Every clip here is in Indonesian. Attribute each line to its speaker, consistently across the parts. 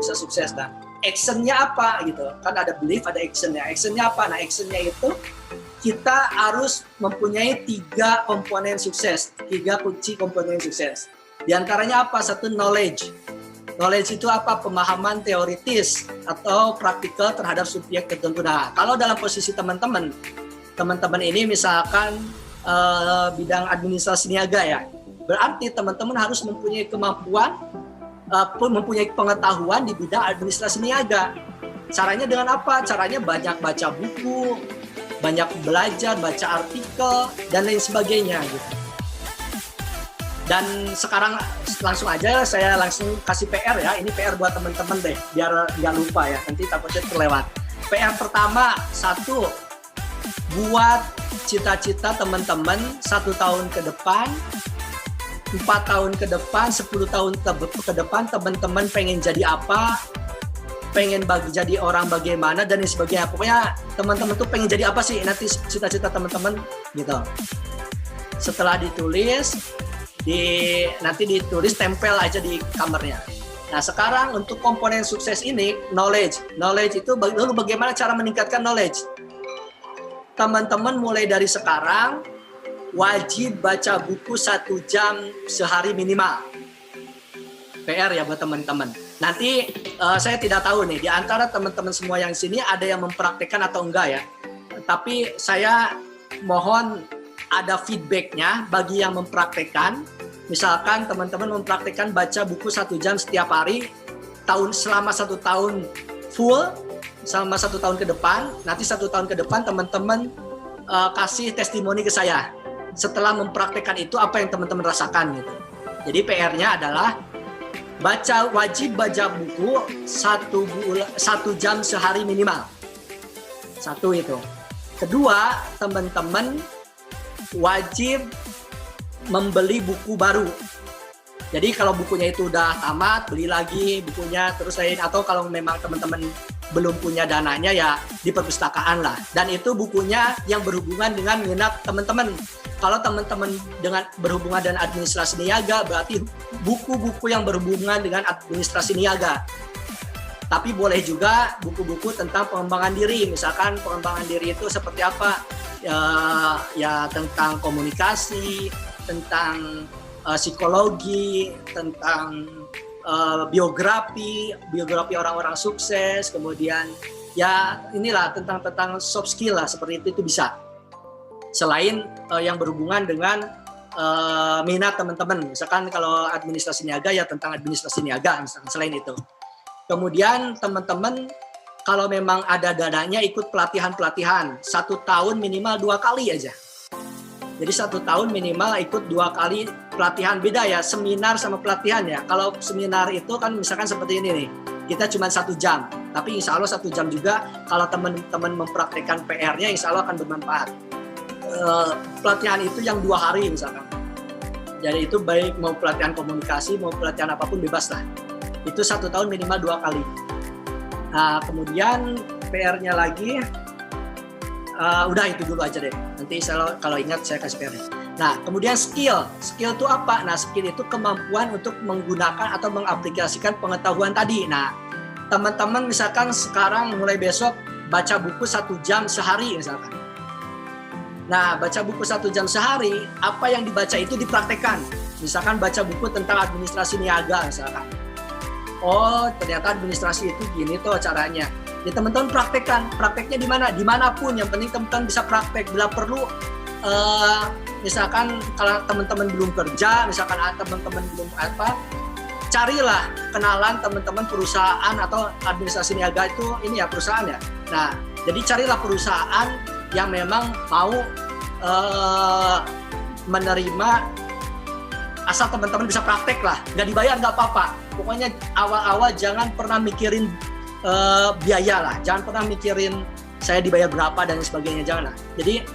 Speaker 1: bisa sukses. Nah, actionnya apa gitu? Kan ada belief, ada actionnya. Actionnya apa? Nah, actionnya itu kita harus mempunyai 3 komponen sukses, 3 kunci komponen sukses. Di antaranya apa? Satu, knowledge. Knowledge itu apa? Pemahaman teoritis atau praktikal terhadap subjek tertentu. Nah, kalau dalam posisi teman-teman ini misalkan bidang administrasi niaga ya, berarti teman-teman harus mempunyai kemampuan, mempunyai pengetahuan di bidang administrasi niaga. Caranya dengan apa? Caranya banyak baca buku, banyak belajar, baca artikel, dan lain sebagainya gitu. Dan sekarang langsung aja saya langsung kasih PR ya. Ini PR buat teman-teman deh, biar nggak lupa ya. Nanti takutnya terlewat. PR pertama, 1, buat cita-cita teman-teman 1 tahun ke depan, 4 tahun ke depan, 10 tahun ke depan, teman-teman pengen jadi apa, pengen jadi orang bagaimana, dan lain sebagainya. Pokoknya teman-teman tuh pengen jadi apa sih nanti cita-cita teman-teman gitu. Setelah ditulis, nanti ditulis, tempel aja di kamarnya. Nah, sekarang untuk komponen sukses ini, knowledge itu lalu bagaimana cara meningkatkan knowledge? Teman-teman mulai dari sekarang wajib baca buku 1 jam sehari minimal. PR ya buat teman-teman. Nanti saya tidak tahu nih, di antara teman-teman semua yang sini ada yang mempraktekkan atau enggak ya. Tapi saya mohon ada feedbacknya bagi yang mempraktekkan. Misalkan teman-teman mempraktekkan baca buku 1 jam setiap hari, selama 1 tahun full, selama 1 tahun ke depan. Nanti 1 tahun ke depan teman-teman kasih testimoni ke saya. Setelah mempraktekkan itu apa yang teman-teman rasakan gitu. Jadi PR-nya adalah wajib baca buku 1 jam sehari minimal. 1 itu. Kedua, teman-teman wajib membeli buku baru. Jadi kalau bukunya itu udah tamat, beli lagi bukunya terus lain, atau kalau memang teman-teman belum punya dananya ya di perpustakaan lah. Dan itu bukunya yang berhubungan dengan minat teman-teman. Kalau teman-teman berhubungan dengan administrasi niaga, berarti buku-buku yang berhubungan dengan administrasi niaga. Tapi boleh juga buku-buku tentang pengembangan diri. Misalkan pengembangan diri itu seperti apa? Ya tentang komunikasi, tentang psikologi, tentang biografi orang-orang sukses, kemudian ya inilah tentang soft skill lah, seperti itu bisa. Selain yang berhubungan dengan minat teman-teman, misalkan kalau administrasi niaga ya tentang administrasi niaga, misalkan selain itu. Kemudian teman-teman kalau memang ada dananya ikut pelatihan-pelatihan, 1 tahun minimal 2 kali aja. Jadi 1 tahun minimal ikut 2 kali pelatihan. Beda ya, seminar sama pelatihan ya. Kalau seminar itu kan misalkan seperti ini nih, kita cuma 1 jam. Tapi insya Allah 1 jam juga kalau teman-teman mempraktekkan PR-nya insya Allah akan bermanfaat. Pelatihan itu yang 2 hari misalkan. Jadi itu baik mau pelatihan komunikasi, mau pelatihan apapun bebas lah. Itu 1 tahun minimal 2 kali. Nah, kemudian PR-nya lagi, udah itu dulu aja deh. Nanti kalau ingat saya kasih PR. Nah, kemudian skill itu apa? Nah, skill itu kemampuan untuk menggunakan atau mengaplikasikan pengetahuan tadi. Nah, teman-teman misalkan sekarang mulai besok baca buku 1 jam sehari misalkan. Nah, baca buku 1 jam sehari, apa yang dibaca itu dipraktekkan. Misalkan baca buku tentang administrasi niaga misalkan. Oh, ternyata administrasi itu gini tuh caranya. Ya teman-teman praktekkan. Prakteknya di mana? Dimanapun. Yang penting teman-teman bisa praktek. Bila perlu, misalkan kalau teman-teman belum kerja, misalkan teman-teman belum apa, carilah kenalan teman-teman perusahaan atau administrasi niaga itu ini ya perusahaan ya. Nah, jadi carilah perusahaan yang memang mau menerima asal teman-teman bisa praktek lah. Nggak dibayar nggak apa-apa. Pokoknya awal-awal jangan pernah mikirin biaya lah, jangan pernah mikirin saya dibayar berapa dan sebagainya, jangan lah. Jadi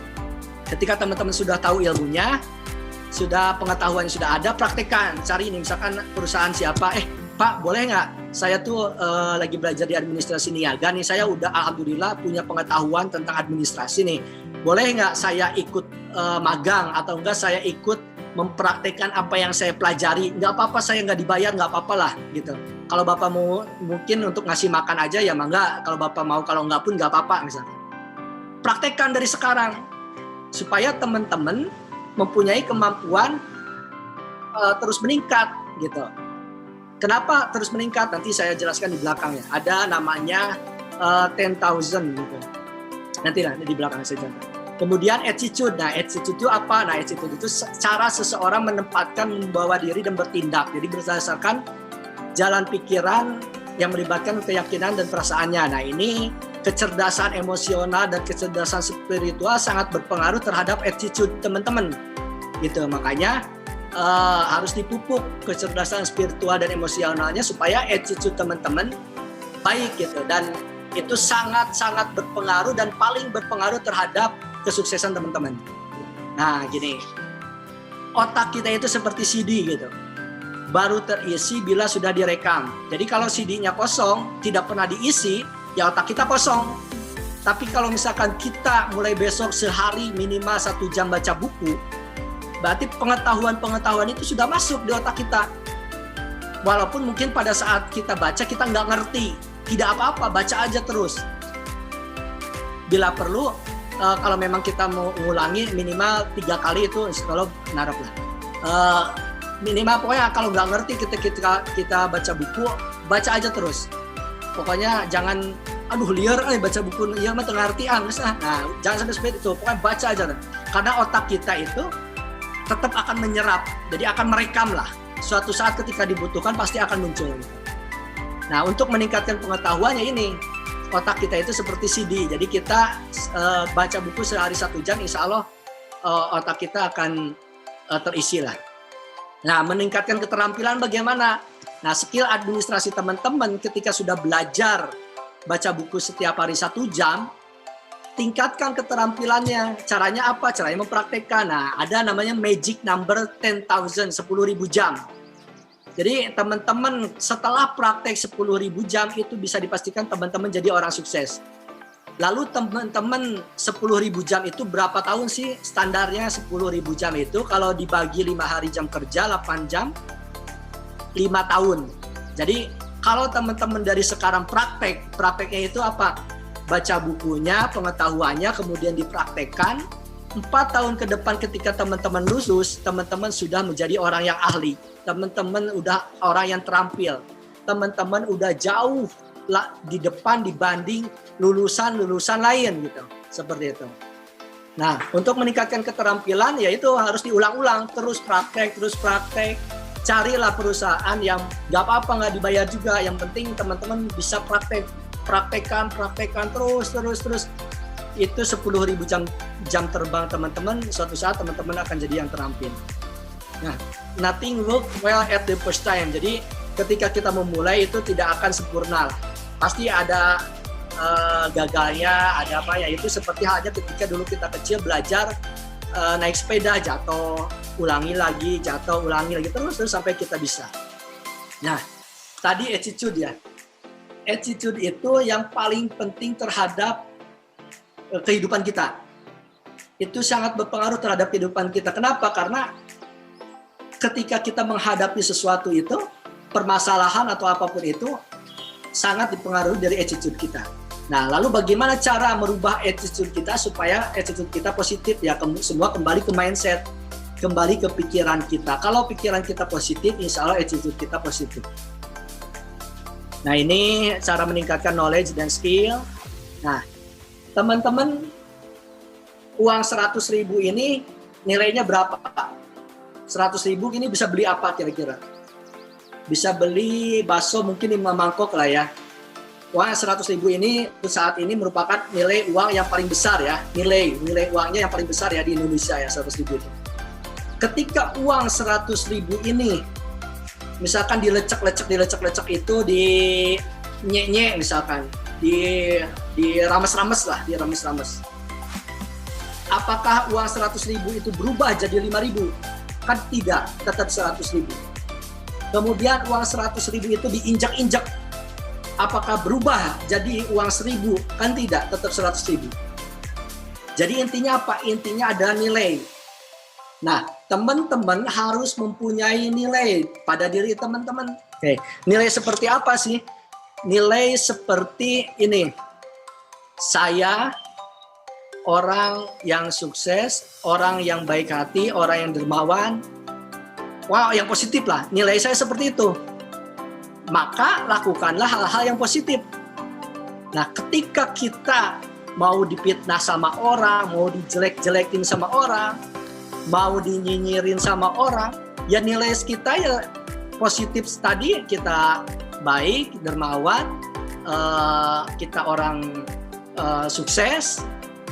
Speaker 1: ketika teman-teman sudah tahu ilmunya, sudah pengetahuan sudah ada, praktekkan, cari ini misalkan perusahaan siapa, Pak boleh nggak saya tuh lagi belajar di administrasi niaga nih, saya udah alhamdulillah punya pengetahuan tentang administrasi nih, boleh nggak saya ikut magang atau enggak saya ikut mempraktekkan apa yang saya pelajari, nggak apa-apa saya nggak dibayar, nggak apa-apa lah gitu. Kalau Bapak mau mungkin untuk ngasih makan aja ya mangga, kalau Bapak mau, kalau enggak pun enggak apa-apa misalkan. Praktekkan dari sekarang supaya teman-teman mempunyai kemampuan terus meningkat gitu. Kenapa terus meningkat? Nanti saya jelaskan di belakangnya. Ada namanya 10,000 gitu. Nanti di belakang saya jelaskan. Kemudian attitude. Nah, attitude itu apa? Nah, attitude itu cara seseorang menempatkan, membawa diri dan bertindak. Jadi berdasarkan jalan pikiran yang melibatkan keyakinan dan perasaannya. Nah, ini kecerdasan emosional dan kecerdasan spiritual sangat berpengaruh terhadap attitude teman-teman. Gitu. Makanya harus dipupuk kecerdasan spiritual dan emosionalnya supaya attitude teman-teman baik gitu. Dan itu sangat-sangat berpengaruh dan paling berpengaruh terhadap kesuksesan teman-teman. Nah, gini. Otak kita itu seperti CD gitu. Baru terisi bila sudah direkam. Jadi kalau CD-nya kosong, tidak pernah diisi, ya otak kita kosong. Tapi kalau misalkan kita mulai besok sehari minimal 1 jam baca buku, berarti pengetahuan itu sudah masuk di otak kita. Walaupun mungkin pada saat kita baca kita nggak ngerti, tidak apa-apa, baca aja terus. Bila perlu, kalau memang kita mau ngulangi minimal 3 kali itu, kalau narap lah. Minimal pokoknya kalau nggak ngerti kita baca buku, baca aja terus. Pokoknya jangan liar baca buku ya mah tengah artian. Nah, jangan sampai seperti itu. Pokoknya baca aja. Karena otak kita itu tetap akan menyerap. Jadi akan merekam lah. Suatu saat ketika dibutuhkan pasti akan muncul. Nah, untuk meningkatkan pengetahuannya ini, otak kita itu seperti CD. Jadi kita baca buku sehari 1 jam, insya Allah otak kita akan terisi lah. Nah, meningkatkan keterampilan bagaimana? Nah, skill administrasi teman-teman ketika sudah belajar baca buku setiap hari 1 jam, tingkatkan keterampilannya. Caranya apa? Caranya mempraktekkan. Nah, ada namanya magic number 10,000, 10.000 jam. Jadi teman-teman setelah praktek 10.000 jam itu bisa dipastikan teman-teman jadi orang sukses. Lalu teman-teman 10.000 jam itu berapa tahun sih standarnya? 10.000 jam itu kalau dibagi 5 hari jam kerja, 8 jam, 5 tahun. Jadi kalau teman-teman dari sekarang prakteknya itu apa? Baca bukunya, pengetahuannya, kemudian dipraktekkan. 4 tahun ke depan ketika teman-teman lulus, teman-teman sudah menjadi orang yang ahli. Teman-teman udah orang yang terampil. Teman-teman udah jauh di depan dibanding lulusan lain gitu. Seperti itu. Nah, untuk meningkatkan keterampilan yaitu harus diulang-ulang, terus praktek. Carilah perusahaan yang nggak apa-apa nggak dibayar juga. Yang penting teman-teman bisa praktekkan terus. Itu 10.000 jam terbang teman-teman. Suatu saat teman-teman akan jadi yang terampil. Nah, nothing work well at the first time. Jadi ketika kita memulai itu tidak akan sempurna. Pasti ada gagalnya, ada apa ya. Itu seperti halnya ketika dulu kita kecil belajar naik sepeda, jatuh, ulangi lagi, jatuh, ulangi lagi terus sampai kita bisa. Nah, tadi attitude ya. Attitude itu yang paling penting terhadap kehidupan kita. Itu sangat berpengaruh terhadap kehidupan kita. Kenapa? Karena ketika kita menghadapi sesuatu itu, permasalahan atau apapun itu sangat dipengaruhi dari attitude kita. Nah, lalu bagaimana cara merubah attitude kita supaya attitude kita positif ya? Semua kembali ke mindset, kembali ke pikiran kita. Kalau pikiran kita positif, insya Allah attitude kita positif. Nah, ini cara meningkatkan knowledge dan skill. Nah, teman-teman, uang 100.000 ini nilainya berapa? 100.000 ini bisa beli apa kira-kira? Bisa beli bakso mungkin 5 mangkok lah ya. Uang 100.000 ini saat ini merupakan nilai uang yang paling besar ya. Nilai uangnya yang paling besar ya di Indonesia ya 100.000 itu. Ketika uang 100.000 ini misalkan dilecek itu di nyek misalkan, di rames-rames. Apakah uang 100.000 itu berubah jadi 5.000? Kan tidak, tetap 100.000. Kemudian uang 100.000 itu diinjak-injak. Apakah berubah jadi uang 1.000? Kan tidak, tetap 100.000. Jadi intinya apa? Intinya ada nilai. Nah, teman-teman harus mempunyai nilai pada diri teman-teman. Oke, nilai seperti apa sih? Nilai seperti ini. Saya orang yang sukses, orang yang baik hati, orang yang dermawan. Wow, yang positif lah. Nilai saya seperti itu. Maka lakukanlah hal-hal yang positif. Nah, ketika kita mau difitnah sama orang, mau dijelek-jelekin sama orang, mau dinyinyirin sama orang, ya nilai kita ya positif tadi, kita baik, dermawan, kita orang sukses,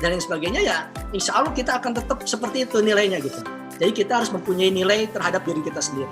Speaker 1: dan lain sebagainya, ya insya Allah kita akan tetap seperti itu nilainya gitu. Jadi kita harus mempunyai nilai terhadap diri kita sendiri.